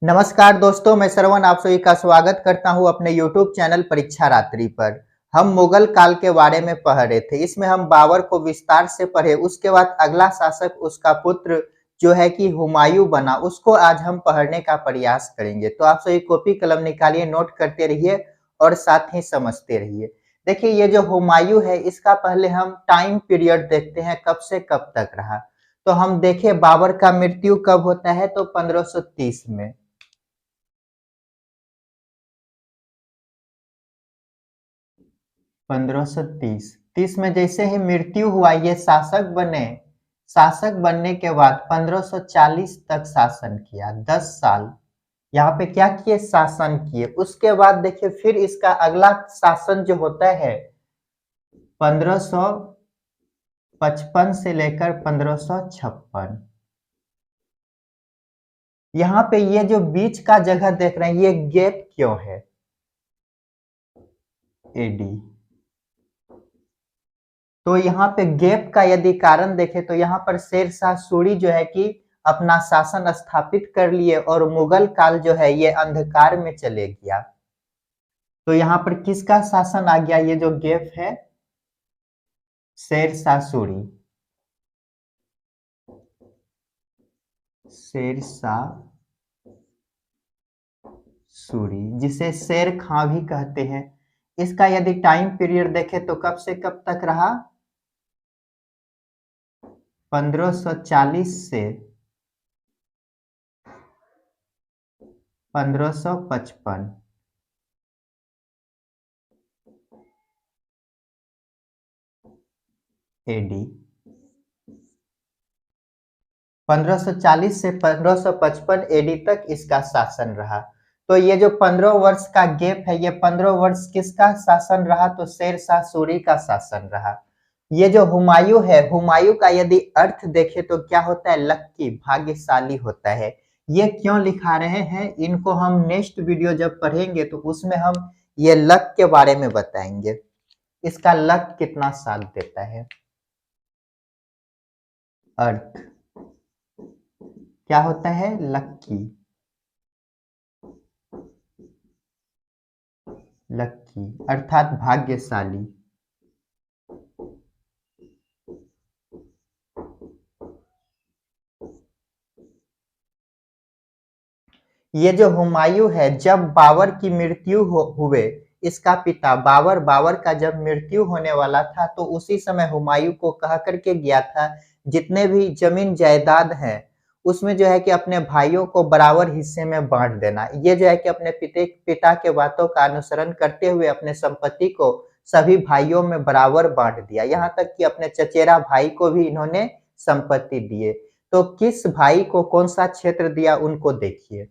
नमस्कार दोस्तों, मैं श्रवण आप सभी का स्वागत करता हूं अपने YouTube चैनल परीक्षा रात्रि पर। हम मुगल काल के बारे में पढ़ रहे थे। इसमें हम बाबर को विस्तार से पढ़े। उसके बाद अगला शासक उसका पुत्र जो है कि हुमायूं बना, उसको आज हम पढ़ने का प्रयास करेंगे। तो आप सभी कॉपी कलम निकालिए, नोट करते रहिए और साथ ही समझते रहिए। देखिए, ये जो हुमायूं है, इसका पहले हम टाइम पीरियड देखते हैं, कब से कब तक रहा। तो हम देखें बाबर का मृत्यु कब होता है, तो 1530 में। 1530 30 में जैसे ही मृत्यु हुआ, ये शासक बने। शासक बनने के बाद 1540 तक शासन किया, 10 साल यहाँ पे क्या किए, शासन किए। उसके बाद देखिए फिर इसका अगला शासन जो होता है 1555 से लेकर 1556। यहाँ पे ये जो बीच का जगह देख रहे हैं, ये गैप क्यों है, एडी। तो यहाँ पे गैप का यदि कारण देखें तो यहाँ पर शेरशाह सूरी जो है कि अपना शासन स्थापित कर लिए और मुगल काल जो है ये अंधकार में चले गया। तो यहाँ पर किसका शासन आ गया, ये जो गैप है, शेरशाह सूरी। शेरशाह सूरी, जिसे शेर खां भी कहते हैं। इसका यदि टाइम पीरियड देखें तो कब से कब तक रहा, 1540 से 1555। एडी 1540 से 1555 एडी तक इसका शासन रहा। तो ये जो 15 वर्ष का गैप है, ये 15 वर्ष किसका शासन रहा, तो शेरशाह सूरी का शासन रहा। ये जो हुमायूं है, हुमायूं का यदि अर्थ देखें तो क्या होता है, लक्की, भाग्यशाली होता है। ये क्यों लिखा रहे हैं, इनको हम नेक्स्ट वीडियो जब पढ़ेंगे तो उसमें हम ये लक के बारे में बताएंगे। इसका लक कितना साथ देता है। अर्थ क्या होता है, लक्की। लक्की अर्थात भाग्यशाली। ये जो हुमायूं है, जब बाबर की मृत्यु हुए, इसका पिता बाबर, बाबर का जब मृत्यु होने वाला था तो उसी समय हुमायूं को कह करके गया था, जितने भी जमीन जायदाद है उसमें जो है कि अपने भाइयों को बराबर हिस्से में बांट देना। ये जो है कि अपने पिता के बातों का अनुसरण करते हुए अपने संपत्ति को सभी भाइयों में बराबर बांट दिया। यहाँ तक कि अपने चचेरा भाई को भी इन्होंने संपत्ति दिए। तो किस भाई को कौन सा क्षेत्र दिया, उनको देखिए।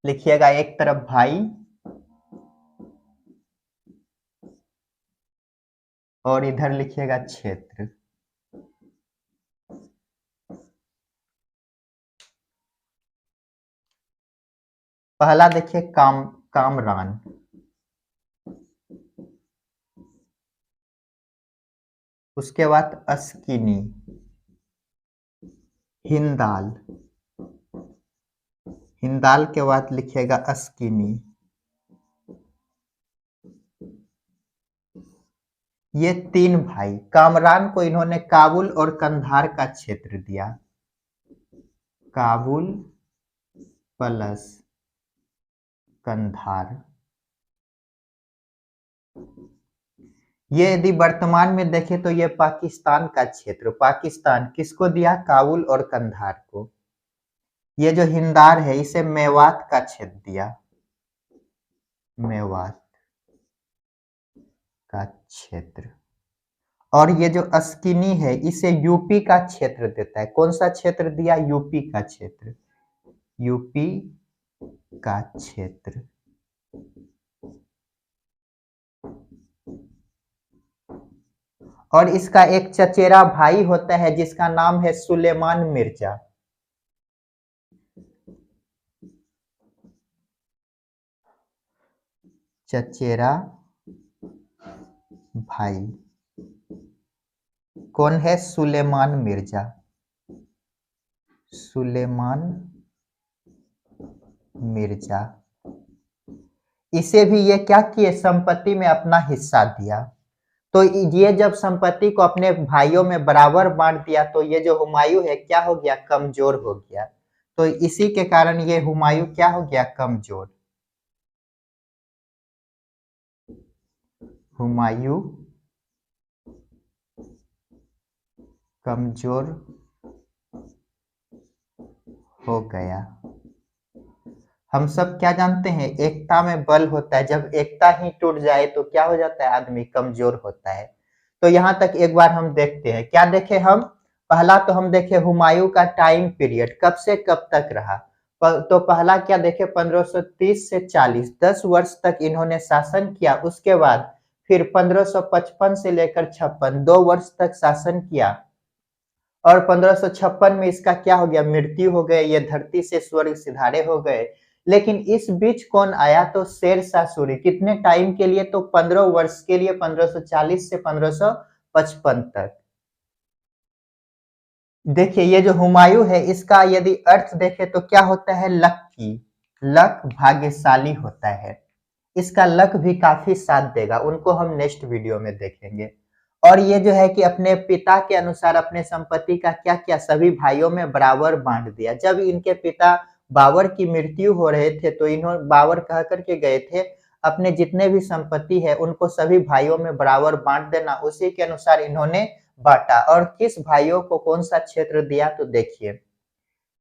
लिखिएगा, एक तरफ भाई और इधर लिखिएगा क्षेत्र। पहला देखिए कामरान। उसके बाद अस्किनी, हिंदाल। हिंदाल के बाद लिखिएगा अस्किनी। ये तीन भाई, कामरान को इन्होंने काबुल और कंधार का क्षेत्र दिया। काबुल प्लस कंधार। ये यदि वर्तमान में देखें तो ये पाकिस्तान का क्षेत्र। पाकिस्तान किसको दिया, काबुल और कंधार को। ये जो हिंदार है, इसे मेवात का क्षेत्र दिया। मेवात का क्षेत्र। और ये जो अस्किनी है, इसे यूपी का क्षेत्र देता है। कौन सा क्षेत्र दिया, यूपी का क्षेत्र। यूपी का क्षेत्र। और इसका एक चचेरा भाई होता है जिसका नाम है सुलेमान मिर्जा। चचेरा भाई कौन है, सुलेमान मिर्जा। सुलेमान मिर्जा। इसे भी ये क्या किए, संपत्ति में अपना हिस्सा दिया। तो ये जब संपत्ति को अपने भाइयों में बराबर बांट दिया तो ये जो हुमायूं है क्या हो गया, कमजोर हो गया। तो इसी के कारण ये हुमायूं क्या हो गया, कमजोर। हुमायूं कमजोर हो गया। हम सब क्या जानते हैं, एकता में बल होता है, जब एकता ही टूट जाए तो क्या हो जाता है, आदमी कमजोर होता है। तो यहाँ तक एक बार हम देखते हैं, क्या देखे हम, पहला तो हम देखे हुमायूं का टाइम पीरियड कब से कब तक रहा। तो पहला क्या देखे, 1530 से 40, 10 वर्ष तक इन्होंने शासन किया। उसके बाद फिर 1555 से लेकर 56, 2 वर्ष तक शासन किया। और 1556 में इसका क्या हो गया, मृत्यु हो गई, ये धरती से स्वर्ग सिधारे हो गए। लेकिन इस बीच कौन आया, तो शेरशाह सूरी। कितने टाइम के लिए, तो 15 वर्ष के लिए, 1540 से 1555 तक। देखिए ये जो हुमायूं है इसका यदि अर्थ देखें तो क्या होता है, लकी, लक भाग्यशाली होता है। इसका लक भी काफी साथ देगा, उनको हम नेक्स्ट वीडियो में देखेंगे। और ये जो है कि अपने पिता के अनुसार अपने संपत्ति का क्या किया, सभी भाइयों में बराबर बांट दिया। जब इनके पिता बाबर की मृत्यु हो रहे थे तो इन्होंने, बाबर कह करके गए थे अपने जितने भी संपत्ति है उनको सभी भाइयों में बराबर बांट देना, उसी के अनुसार इन्होंने बांटा। और किस भाइयों को कौन सा क्षेत्र दिया, तो देखिए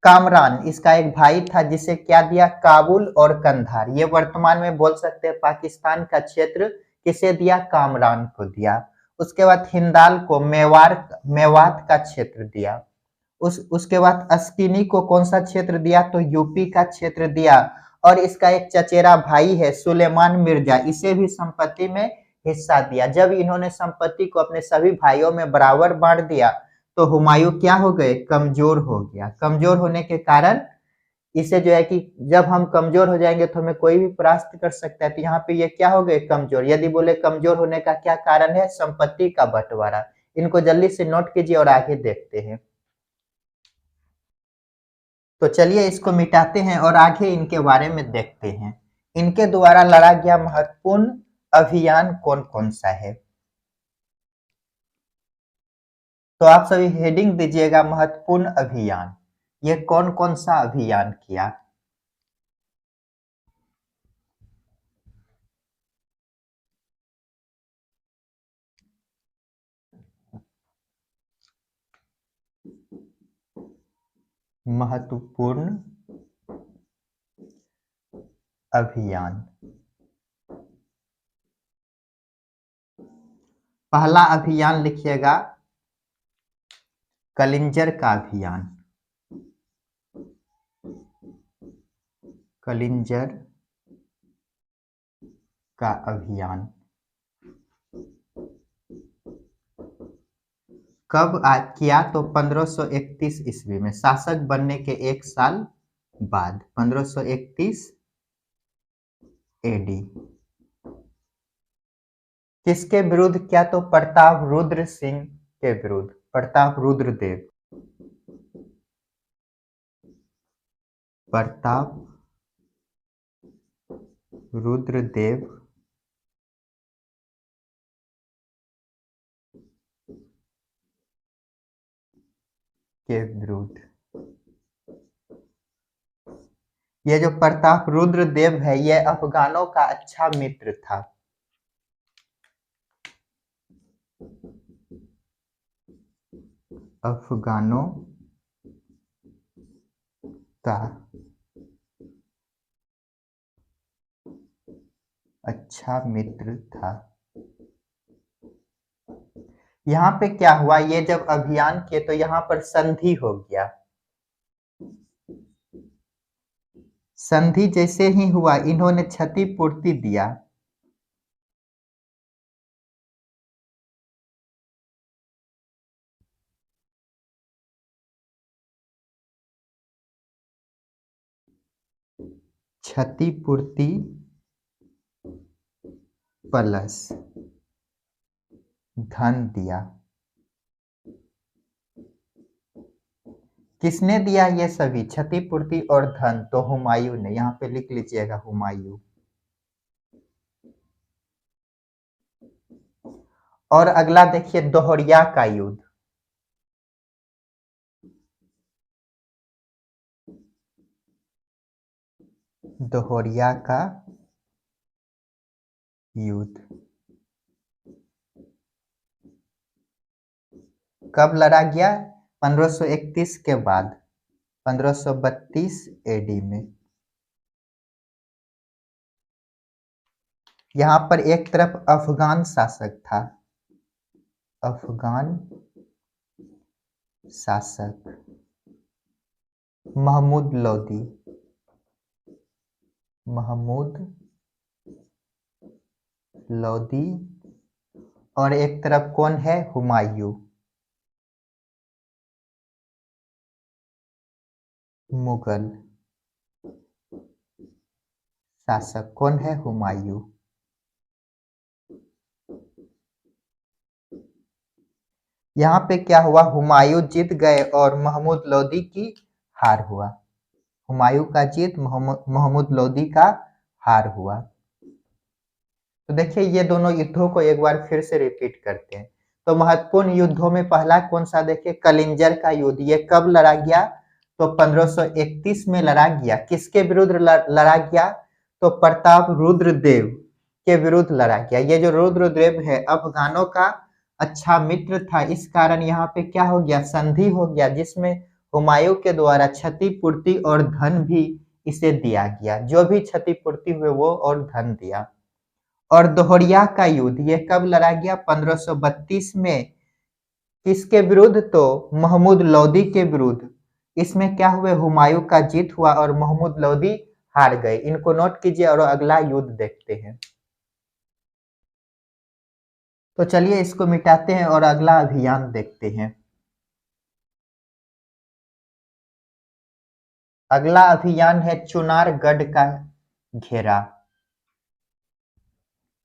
कामरान, इसका एक भाई था जिसे क्या दिया, काबुल और कंधार, ये वर्तमान में बोल सकते हैं पाकिस्तान का क्षेत्र, किसे दिया, कामरान को दिया। उसके बाद हिंदाल को मेवात का क्षेत्र दिया। उसके बाद अस्किनी को कौन सा क्षेत्र दिया, तो यूपी का क्षेत्र दिया। और इसका एक चचेरा भाई है सुलेमान मिर्जा, इसे भी संपत्ति में हिस्सा दिया। जब इन्होंने संपत्ति को अपने सभी भाइयों में बराबर बांट दिया तो हुमायूं क्या हो गए, कमजोर हो गया। कमजोर होने के कारण इसे जो है कि जब हम कमजोर हो जाएंगे तो हमें कोई भी परास्त कर सकता है। तो यहाँ पे ये क्या हो गए, कमजोर। यदि बोले कमजोर होने का क्या कारण है, संपत्ति का बंटवारा। इनको जल्दी से नोट कीजिए और आगे देखते हैं। तो चलिए इसको मिटाते हैं और आगे इनके बारे में देखते हैं। इनके द्वारा लड़ा गया महत्वपूर्ण अभियान कौन कौन सा है, तो आप सभी हेडिंग दीजिएगा, महत्वपूर्ण अभियान। ये कौन कौन सा अभियान किया। महत्वपूर्ण अभियान, पहला अभियान लिखिएगा कलिंजर का अभियान। कलिंजर का अभियान कब किया, तो 1531 ईस्वी में, शासक बनने के एक साल बाद, 1531 एडी। किसके विरुद्ध किया, तो प्रताप रुद्र सिंह के विरुद्ध, प्रताप रुद्र देव, प्रताप रुद्रदेव के विरुद्ध। ये जो प्रताप रुद्रदेव है ये अफगानों का अच्छा मित्र था। अफगानों का अच्छा मित्र था। यहाँ पे क्या हुआ, ये जब अभियान किए तो यहाँ पर संधि हो गया। संधि जैसे ही हुआ इन्होंने क्षतिपूर्ति दिया। क्षतिपूर्ति प्लस धन दिया। किसने दिया ये सभी क्षतिपूर्ति और धन? तो हुमायूं ने। यहाँ पे लिख लीजिएगा हुमायूं। और अगला देखिए दोहरिया का युद्ध। दोहरिया का युद्ध कब लड़ा गया? 1531 के बाद 1532 एडी में। यहाँ पर एक तरफ अफगान शासक था, अफगान शासक महमूद लोदी, महमूद लोदी, और एक तरफ कौन है? हुमायूं, मुगल शासक कौन है? हुमायूं। यहाँ पे क्या हुआ? हुमायूं जीत गए और महमूद लोदी की हार हुआ। हुमायूं का जीत, महमूद लोदी का हार हुआ। तो देखिए ये दोनों युद्धों को एक बार फिर से रिपीट करते हैं। तो महत्वपूर्ण युद्धों में पहला कौन सा? देखिए कलिंजर का युद्ध। ये कब लड़ा गया? तो 1531 में लड़ा गया। किसके विरुद्ध लड़ा गया? तो प्रताप रुद्रदेव के विरुद्ध लड़ा गया। ये जो रुद्रदेव है अफगानों का अच्छा मित्र था, इस कारण यहाँ पे क्या हो गया? संधि हो गया, जिसमें हुमायूं के द्वारा क्षतिपूर्ति और धन भी इसे दिया गया। जो भी क्षतिपूर्ति हुए वो और धन दिया। और दोहरिया का युद्ध ये कब लड़ा गया? 1532 में। किसके विरुद्ध? तो महमूद लोदी के विरुद्ध। इसमें क्या हुए? हुमायूं का जीत हुआ और महमूद लोदी हार गए। इनको नोट कीजिए और अगला युद्ध देखते हैं। तो चलिए इसको मिटाते हैं और अगला अभियान देखते हैं। अगला अभियान है चुनारगढ़ का घेरा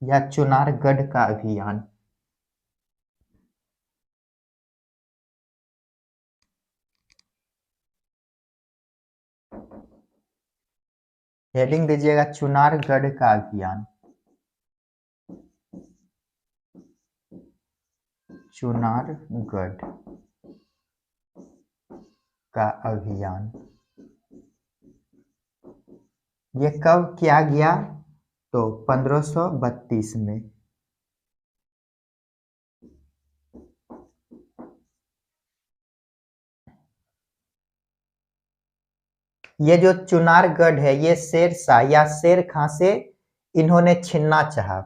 या चुनारगढ़ का अभियान। हेडिंग दीजिएगा चुनारगढ़ का अभियान। चुनारगढ़ का अभियान ये कब किया गया? तो 1532 में। ये जो चुनारगढ़ है ये शेरशाह या शेर खां से इन्होंने छीनना चाहा।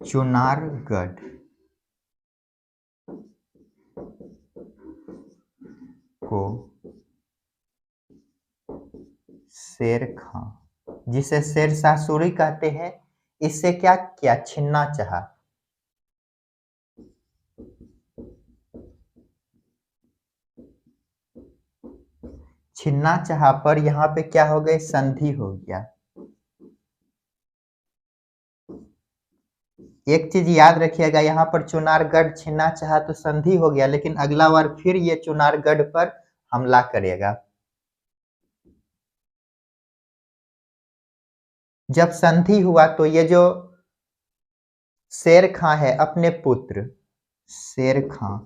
चुनारगढ़ को शेर खां, जिसे शेरशाह सूरी कहते हैं, इससे क्या किया? छीनना चाहा। छीनना चाहा पर यहाँ पे क्या हो गई? संधि हो गया। एक चीज याद रखिएगा, यहाँ पर चुनारगढ़ छीनना चाहा तो संधि हो गया, लेकिन अगला बार फिर ये चुनारगढ़ पर हमला करेगा। जब संधि हुआ तो ये जो शेर खां है अपने पुत्र शेर खां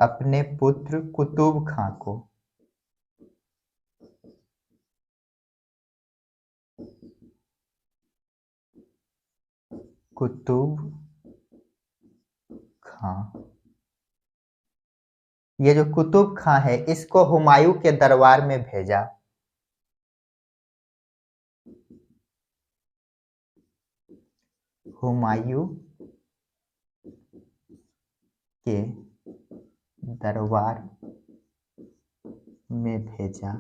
अपने पुत्र कुतुब खां को कुतुब खां, ये जो कुतुब खां है इसको हुमायूं के दरबार में भेजा। हुमायूं के दरबार में भेजा।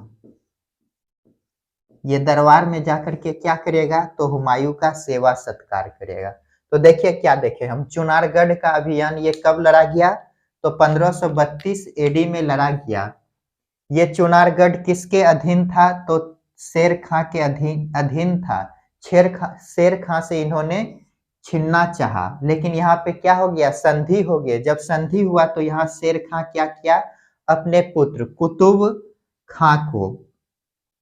ये दरबार में जाकर के क्या करेगा? तो हुमायूं का सेवा सत्कार करेगा। तो देखिए क्या देखे हम, चुनारगढ़ का अभियान ये कब लड़ा गया? तो 1532 एडी में लड़ा गया। ये चुनारगढ़ किसके अधीन था? तो शेर खां के अधीन अधीन था। शेर खां से इन्होंने छीनना चाहा, लेकिन यहाँ पे क्या हो गया? संधि हो गया। जब संधि हुआ तो यहाँ शेर खां क्या किया? अपने पुत्र कुतुब खां को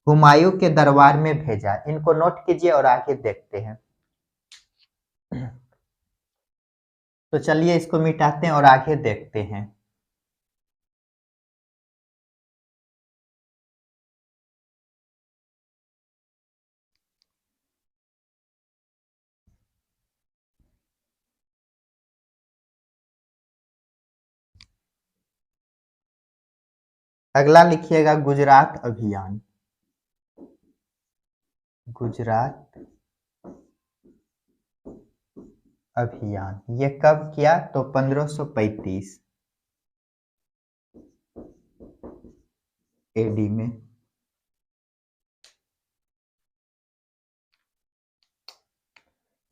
हुमायूं के दरबार में भेजा। इनको नोट कीजिए और आगे देखते हैं। तो चलिए इसको मिटाते हैं और आगे देखते हैं। अगला लिखिएगा गुजरात अभियान। गुजरात अभियान ये कब किया? तो 1535 एडी में।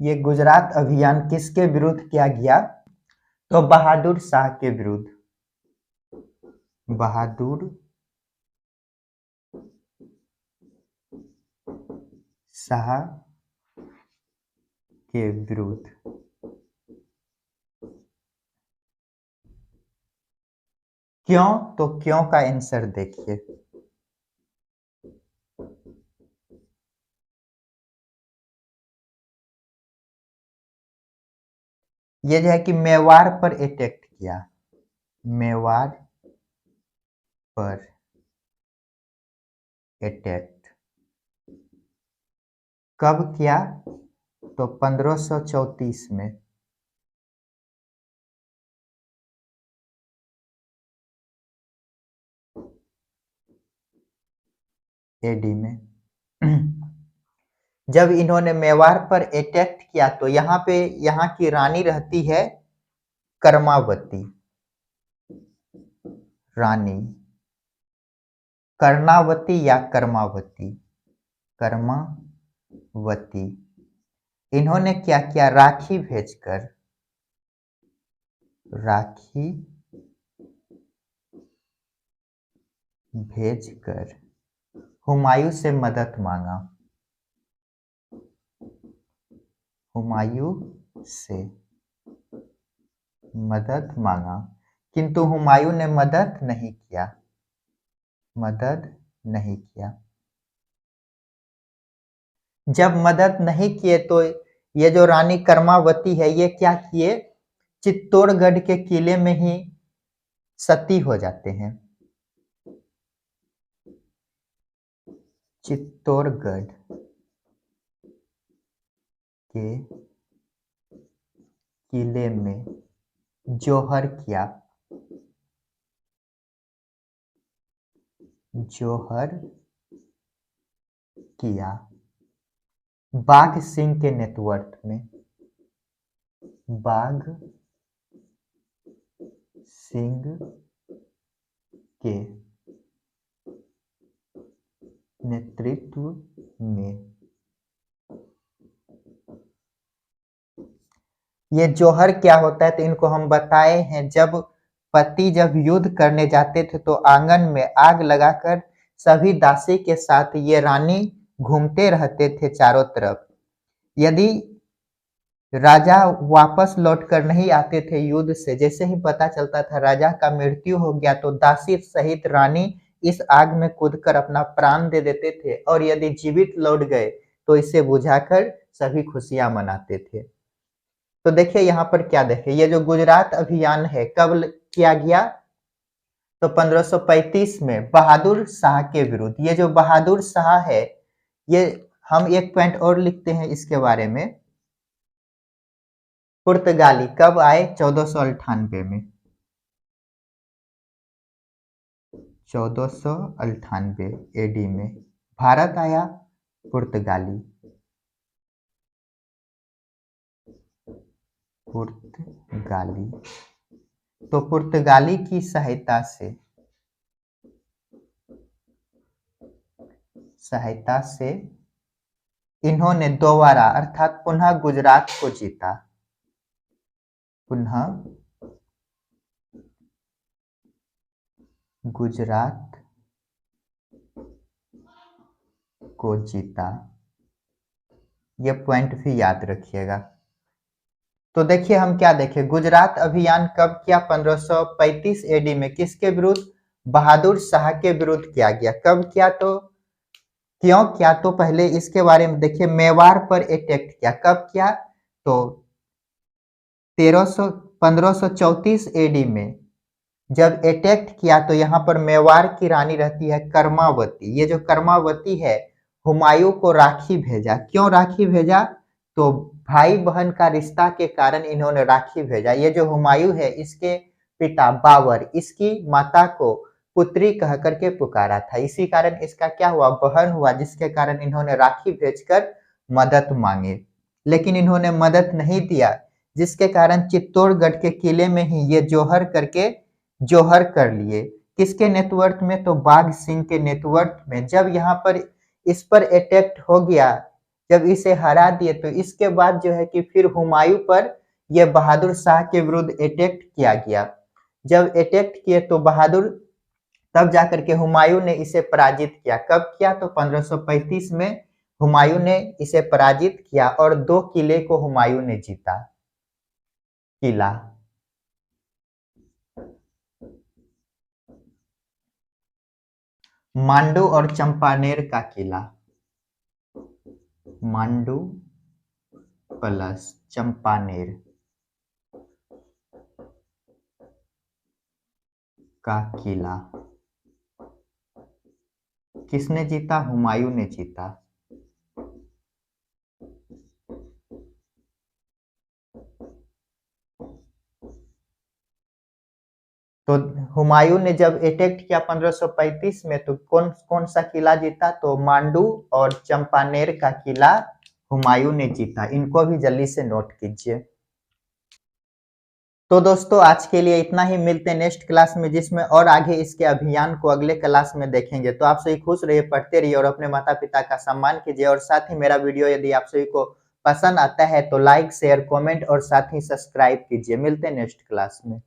ये गुजरात अभियान किसके विरुद्ध किया गया? तो बहादुर शाह के विरुद्ध। बहादुर शाह के विरुद्ध। क्यों? तो क्यों का आंसर देखिए। ये जो है कि मेवाड़ पर अटैक किया। मेवाड़ पर अटैक कब किया? तो 1534 में। एडी में। जब इन्होंने मेवाड़ पर अटैक किया तो यहाँ पे यहाँ की रानी रहती है कर्मावती। रानी कर्णावती या कर्मावती? कर्मावती। इन्होंने क्या किया? राखी भेजकर, राखी भेजकर हुमायूं से मदद मांगा। हुमायूं से मदद मांगा, किंतु हुमायूं ने मदद नहीं किया। मदद नहीं किया। जब मदद नहीं किए तो ये जो रानी कर्मावती है ये क्या किए? चित्तौड़गढ़ के किले में ही सती हो जाते हैं। चित्तौड़गढ़ के किले में जौहर किया। जौहर किया बाघ सिंह के नेतृत्व में। बाघ सिंह के नेतृत्व में। ये जौहर क्या होता है? तो इनको हम बताए हैं, जब पति जब युद्ध करने जाते थे तो आंगन में आग लगाकर सभी दासी के साथ ये रानी घूमते रहते थे चारों तरफ। यदि राजा वापस लौटकर नहीं आते थे युद्ध से, जैसे ही पता चलता था राजा का मृत्यु हो गया तो दासी सहित रानी इस आग में कूदकर अपना प्राण दे देते थे, और यदि जीवित लौट गए तो इसे बुझाकर सभी खुशियां मनाते थे। तो देखिए यहाँ पर क्या देखें, ये जो गुजरात अभियान है कब किया गया? तो 1535 में बहादुर शाह के विरुद्ध। ये जो बहादुर शाह है, ये हम एक पॉइंट और लिखते हैं इसके बारे में। पुर्तगाली कब आए? 1498 में। 1498 एडी में भारत आया पुर्तगाली। पुर्तगाली। तो पुर्तगाली की सहायता से इन्होंने दोबारा अर्थात पुनः गुजरात को जीता। पुनः गुजरात को जीता। ये पॉइंट भी याद रखिएगा। तो देखिए हम क्या देखें, गुजरात अभियान कब किया? 1535 एडी में। किसके विरुद्ध? बहादुर शाह के विरुद्ध किया गया। कब किया? तो क्यों किया? तो पहले इसके बारे में देखिए, मेवाड़ पर अटैक किया। कब किया? तो 1534 एडी में जब अटैक किया तो यहाँ पर मेवाड़ की रानी रहती है कर्मावती। ये जो कर्मावती है, हुमायूं को राखी भेजा। क्यों राखी भेजा? तो भाई बहन का रिश्ता के कारण इन्होंने राखी भेजा। ये जो हुमायूं है, इसके पिता बाबर इसकी माता को पुत्री कह करके पुकारा था। इसी कारण इसका क्या हुआ? बहन हुआ, जिसके कारण इन्होंने राखी भेजकर मदद मांगे, लेकिन इन्होंने मदद नहीं दिया, जिसके कारण चित्तौड़गढ़ के किले में ही ये जोहर कर लिए। किसके नेतृत्व में? तो बाघ सिंह के नेतृत्व में। जब यहाँ पर इस पर अटैक हो गया, जब इसे हरा दिए, तो इसके बाद जो है कि फिर हुमायूं पर यह बहादुर शाह के विरुद्ध अटैक किया गया। जब अटैक किए तो बहादुर, तब जाकर के हुमायूं ने इसे पराजित किया। कब किया? तो 1535 में हुमायूं ने इसे पराजित किया और 2 किले को हुमायूं ने जीता। किला मांडू और चंपानेर का किला। मांडू प्लस चंपानेर का किला किसने जीता? हुमायूं ने जीता। तो हुमायूं ने जब अटैक किया 1535 में, तो कौन कौन सा किला जीता? तो मांडू और चंपानेर का किला हुमायूं ने जीता। इनको भी जल्दी से नोट कीजिए। तो दोस्तों आज के लिए इतना ही। मिलते हैं नेक्स्ट क्लास में, जिसमें और आगे इसके अभियान को अगले क्लास में देखेंगे। तो आप सभी खुश रहिए, पढ़ते रहिए और अपने माता पिता का सम्मान कीजिए। और साथ ही मेरा वीडियो यदि आप सभी को पसंद आता है तो लाइक शेयर कमेंट और साथ ही सब्सक्राइब कीजिए। मिलते हैं नेक्स्ट क्लास में।